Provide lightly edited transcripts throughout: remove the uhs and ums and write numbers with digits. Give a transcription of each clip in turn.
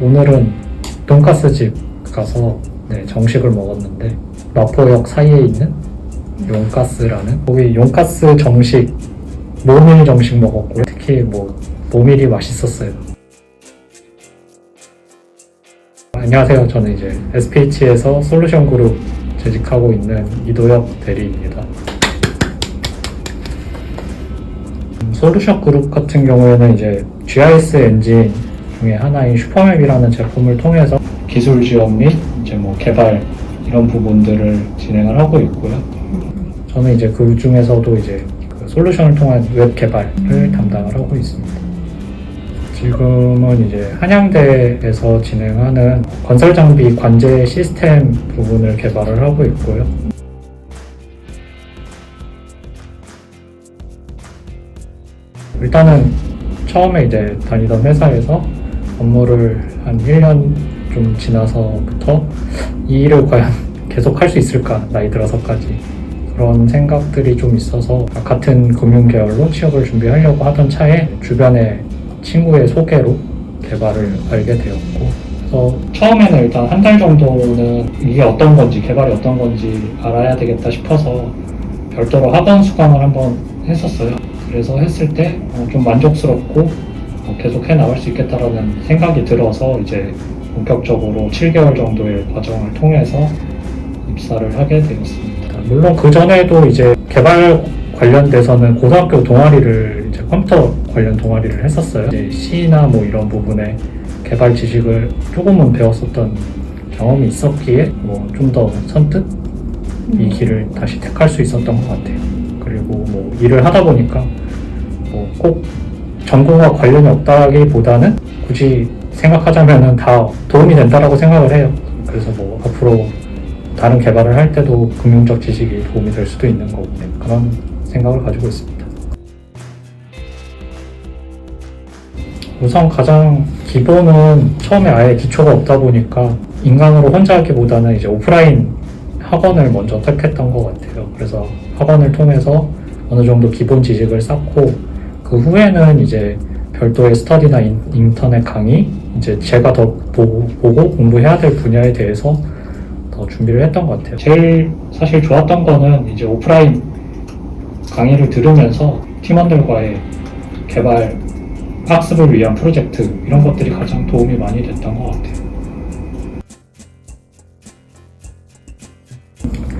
오늘은 돈가스 집 가서 정식을 먹었는데 마포역 사이에 있는 용가스라는 거기 용가스 정식 모밀 정식 먹었고 특히 모밀이 맛있었어요. 안녕하세요. 저는 이제 SPH에서 솔루션 그룹 재직하고 있는 이도혁 대리입니다. 솔루션 그룹 같은 경우에는 이제 GIS 엔진 중에 하나인 슈퍼맵이라는 제품을 통해서 기술 지원 및 이제 개발 이런 부분들을 진행을 하고 있고요. 저는 이제 그 중에서도 이제 그 솔루션을 통한 웹 개발을 담당을 하고 있습니다. 지금은 이제 한양대에서 진행하는 건설 장비 관제 시스템 부분을 개발을 하고 있고요. 일단은 처음에 이제 다니던 회사에서 업무를 한 1년 좀 지나서부터 이 일을 과연 계속 할 수 있을까, 나이 들어서까지 그런 생각들이 좀 있어서 같은 금융 계열로 취업을 준비하려고 하던 차에 주변의 친구의 소개로 개발을 알게 되었고, 그래서 처음에는 일단 한 달 정도는 이게 어떤 건지, 개발이 어떤 건지 알아야 되겠다 싶어서 별도로 학원 수강을 한번 했었어요. 그래서 했을 때 좀 만족스럽고 계속 해나갈 수 있겠다라는 생각이 들어서 이제 본격적으로 7개월 정도의 과정을 통해서 입사를 하게 되었습니다. 물론 그 전에도 이제 개발 관련돼서는 고등학교 동아리를 이제 컴퓨터 관련 동아리를 했었어요. 이제 C나 이런 부분에 개발 지식을 조금은 배웠었던 경험이 있었기에 좀 더 선뜻 이 길을 다시 택할 수 있었던 것 같아요. 그리고 일을 하다 보니까 꼭 전공과 관련이 없다기보다는 굳이 생각하자면은 다 도움이 된다라고 생각을 해요. 그래서 앞으로 다른 개발을 할 때도 금융적 지식이 도움이 될 수도 있는 거고 그런 생각을 가지고 있습니다. 우선 가장 기본은 처음에 아예 기초가 없다 보니까 인간으로 혼자 하기보다는 이제 오프라인 학원을 먼저 택했던 것 같아요. 그래서 학원을 통해서 어느 정도 기본 지식을 쌓고 그 후에는 이제 별도의 스터디나 인터넷 강의, 이제 제가 더 보고 공부해야 될 분야에 대해서 더 준비를 했던 것 같아요. 제일 사실 좋았던 거는 이제 오프라인 강의를 들으면서 팀원들과의 개발, 학습을 위한 프로젝트 이런 것들이 가장 도움이 많이 됐던 것 같아요.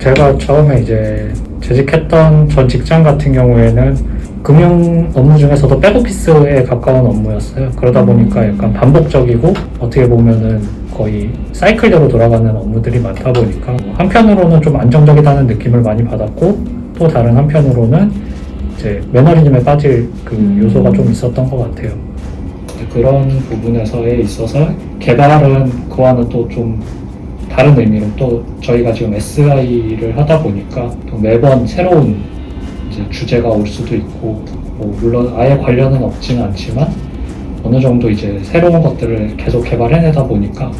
제가 처음에 이제 재직했던 전 직장 같은 경우에는 금융 업무 중에서도 백오피스에 가까운 업무였어요. 그러다 보니까 약간 반복적이고 어떻게 보면은 거의 사이클대로 돌아가는 업무들이 많다 보니까 한편으로는 좀 안정적이다는 느낌을 많이 받았고 또 다른 한편으로는 이제 매너리즘에 빠질 그 요소가 좀 있었던 것 같아요. 그런 부분에서에 있어서 개발은 그와는 또 좀 다른 의미로 또 저희가 지금 SI를 하다 보니까 또 매번 새로운 이제 주제가 올 수도 있고 물론 아예 관련은 없지는 않지만 어느 정도 이제 새로운 것들을 계속 개발해내다 보니까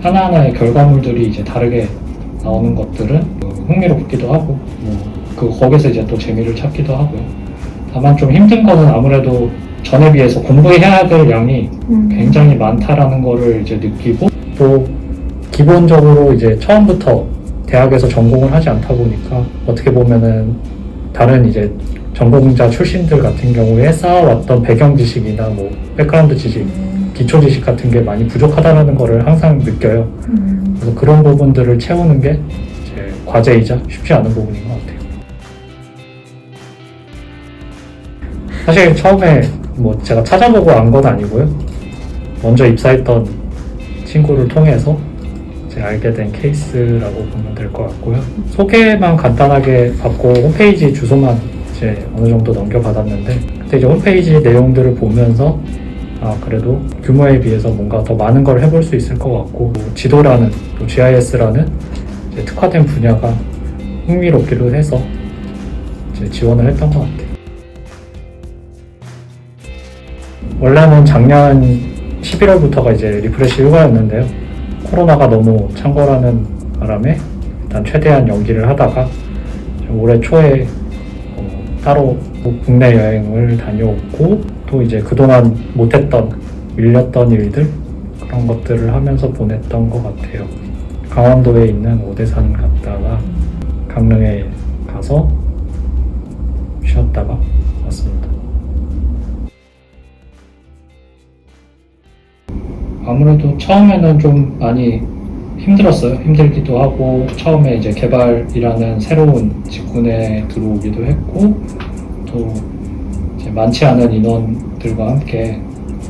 하나하나의 결과물들이 이제 다르게 나오는 것들은 흥미롭기도 하고 거기서 이제 또 재미를 찾기도 하고요. 다만 좀 힘든 거는 아무래도 전에 비해서 공부해야 될 양이 굉장히 많다라는 거를 이제 느끼고 또 기본적으로 이제 처음부터 대학에서 전공을 하지 않다 보니까 어떻게 보면은 다른 이제 전공자 출신들 같은 경우에 쌓아왔던 배경 지식이나 백그라운드 지식, 기초 지식 같은 게 많이 부족하다는 거를 항상 느껴요. 그래서 그런 부분들을 채우는 게 제 과제이자 쉽지 않은 부분인 것 같아요. 사실 처음에 제가 찾아보고 안 건 아니고요. 먼저 입사했던 친구를 통해서 알게 된 케이스라고 보면 될 것 같고요. 소개만 간단하게 받고 홈페이지 주소만 이제 어느 정도 넘겨받았는데 그때 이제 홈페이지 내용들을 보면서 그래도 규모에 비해서 뭔가 더 많은 걸 해볼 수 있을 것 같고 지도라는 또 GIS라는 이제 특화된 분야가 흥미롭기도 해서 이제 지원을 했던 것 같아요. 원래는 작년 11월부터가 이제 리프레시 휴가였는데요. 코로나가 너무 창궐하는 바람에 일단 최대한 연기를 하다가 올해 초에 따로 국내 여행을 다녀오고 또 이제 그동안 못했던 밀렸던 일들 그런 것들을 하면서 보냈던 것 같아요. 강원도에 있는 오대산 갔다가 강릉에 가서 쉬었다가 왔습니다. 아무래도 처음에는 좀 많이 힘들었어요. 힘들기도 하고 처음에 이제 개발이라는 새로운 직군에 들어오기도 했고 또 이제 많지 않은 인원들과 함께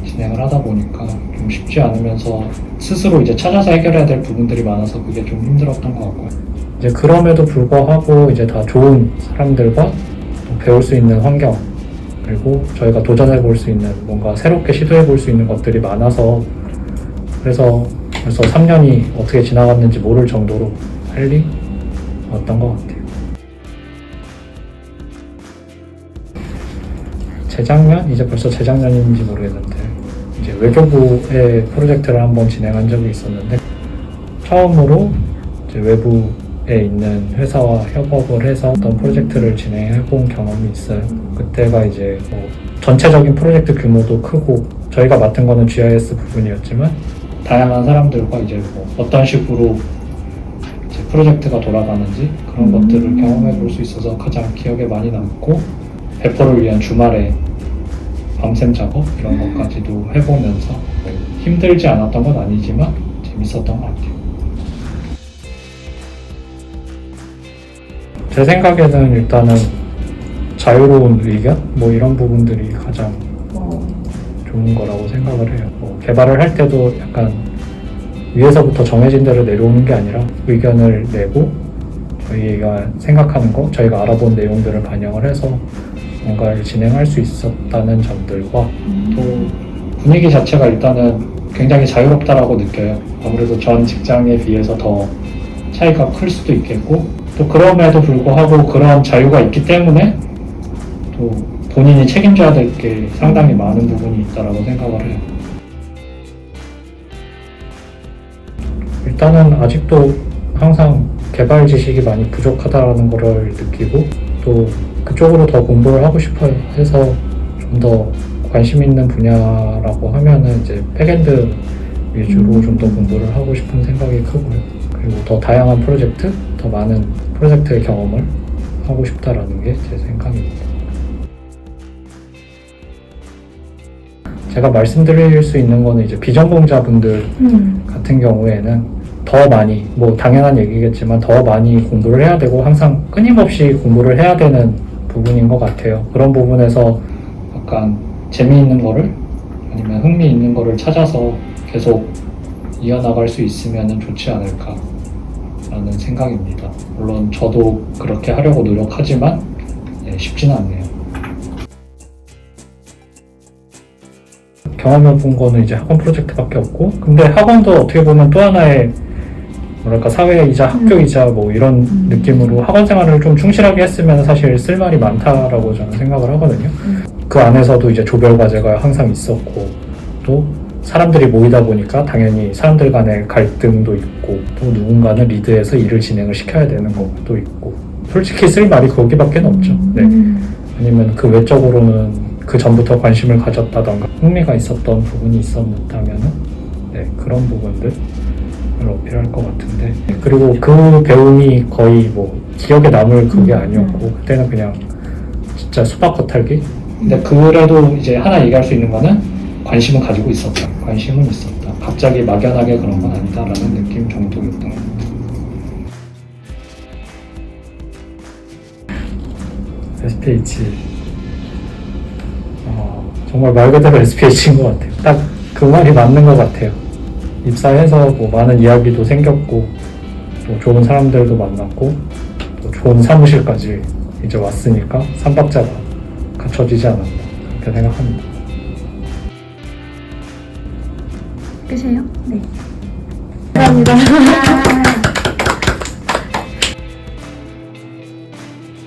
진행을 하다 보니까 좀 쉽지 않으면서 스스로 이제 찾아서 해결해야 될 부분들이 많아서 그게 좀 힘들었던 것 같고요. 이제 그럼에도 불구하고 이제 다 좋은 사람들과 또 배울 수 있는 환경 그리고 저희가 도전해 볼 수 있는 뭔가 새롭게 시도해 볼 수 있는 것들이 많아서 그래서 벌써 3년이 어떻게 지나갔는지 모를 정도로 빨리 왔던 것 같아요. 재작년? 이제 벌써 재작년인지 모르겠는데 이제 외교부의 프로젝트를 한번 진행한 적이 있었는데 처음으로 이제 외부에 있는 회사와 협업을 해서 어떤 프로젝트를 진행해 본 경험이 있어요. 그때가 이제 뭐 전체적인 프로젝트 규모도 크고 저희가 맡은 거는 GIS 부분이었지만 다양한 사람들과 이제 뭐 어떤 식으로 이제 프로젝트가 돌아가는지 그런 것들을 경험해 볼 수 있어서 가장 기억에 많이 남고 배포를 위한 주말에 밤샘 작업 이런 것까지도 해보면서 힘들지 않았던 건 아니지만 재밌었던 것 같아요. 제 생각에는 일단은 자유로운 의견? 뭐 이런 부분들이 가장 좋은 거라고 생각을 해요. 뭐 개발을 할 때도 약간 위에서부터 정해진 대로 내려오는 게 아니라 의견을 내고 저희가 생각하는 거, 저희가 알아본 내용들을 반영을 해서 뭔가를 진행할 수 있었다는 점들과 또 분위기 자체가 일단은 굉장히 자유롭다라고 느껴요. 아무래도 전 직장에 비해서 더 차이가 클 수도 있겠고 또 그럼에도 불구하고 그런 자유가 있기 때문에 또 본인이 책임져야 될 게 상당히 많은 부분이 있다라고 생각을 해요. 일단은 아직도 항상 개발 지식이 많이 부족하다는 것을 느끼고 또 그쪽으로 더 공부를 하고 싶어 해서 좀 더 관심 있는 분야라고 하면은 이제 백엔드 위주로 좀 더 공부를 하고 싶은 생각이 크고요. 그리고 더 다양한 프로젝트, 더 많은 프로젝트의 경험을 하고 싶다라는 게 제 생각입니다. 제가 말씀드릴 수 있는 거는 이제 비전공자분들 같은 경우에는 더 많이, 뭐 당연한 얘기겠지만 더 많이 공부를 해야 되고 항상 끊임없이 공부를 해야 되는 부분인 것 같아요. 그런 부분에서 약간 재미있는 거를 아니면 흥미있는 거를 찾아서 계속 이어나갈 수 있으면 좋지 않을까라는 생각입니다. 물론 저도 그렇게 하려고 노력하지만 쉽지는 않네요. 경험해본 거는 이제 학원 프로젝트밖에 없고 근데 학원도 어떻게 보면 또 하나의 뭐랄까 사회이자 학교이자 뭐 이런 느낌으로 학원 생활을 좀 충실하게 했으면 사실 쓸 말이 많다라고 저는 생각을 하거든요. 그 안에서도 이제 조별 과제가 항상 있었고 또 사람들이 모이다 보니까 당연히 사람들 간의 갈등도 있고 또 누군가는 리드해서 일을 진행을 시켜야 되는 것도 있고 솔직히 쓸 말이 거기밖에 없죠. 네. 아니면 그 외적으로는 그 전부터 관심을 가졌다던가 흥미가 있었던 부분이 있었다면은 그런 부분들을 어필할 것 같은데 그리고 그 배움이 거의 뭐 기억에 남을 그게 아니었고 그때는 그냥 진짜 수박 겉핥기 근데 그래도 이제 하나 얘기할 수 있는 거는 관심은 가지고 있었다. 관심은 있었다. 갑자기 막연하게 그런 건 아니다라는 느낌 정도였던 것 같아요. SPH 정말 말 그대로 SPH인 것 같아요. 딱 그 말이 맞는 것 같아요. 입사해서 뭐 많은 이야기도 생겼고 또 좋은 사람들도 만났고 또 좋은 사무실까지 이제 왔으니까 3박자가 갖춰지지 않았나 그렇게 생각합니다. 끝이에요? 네. 감사합니다.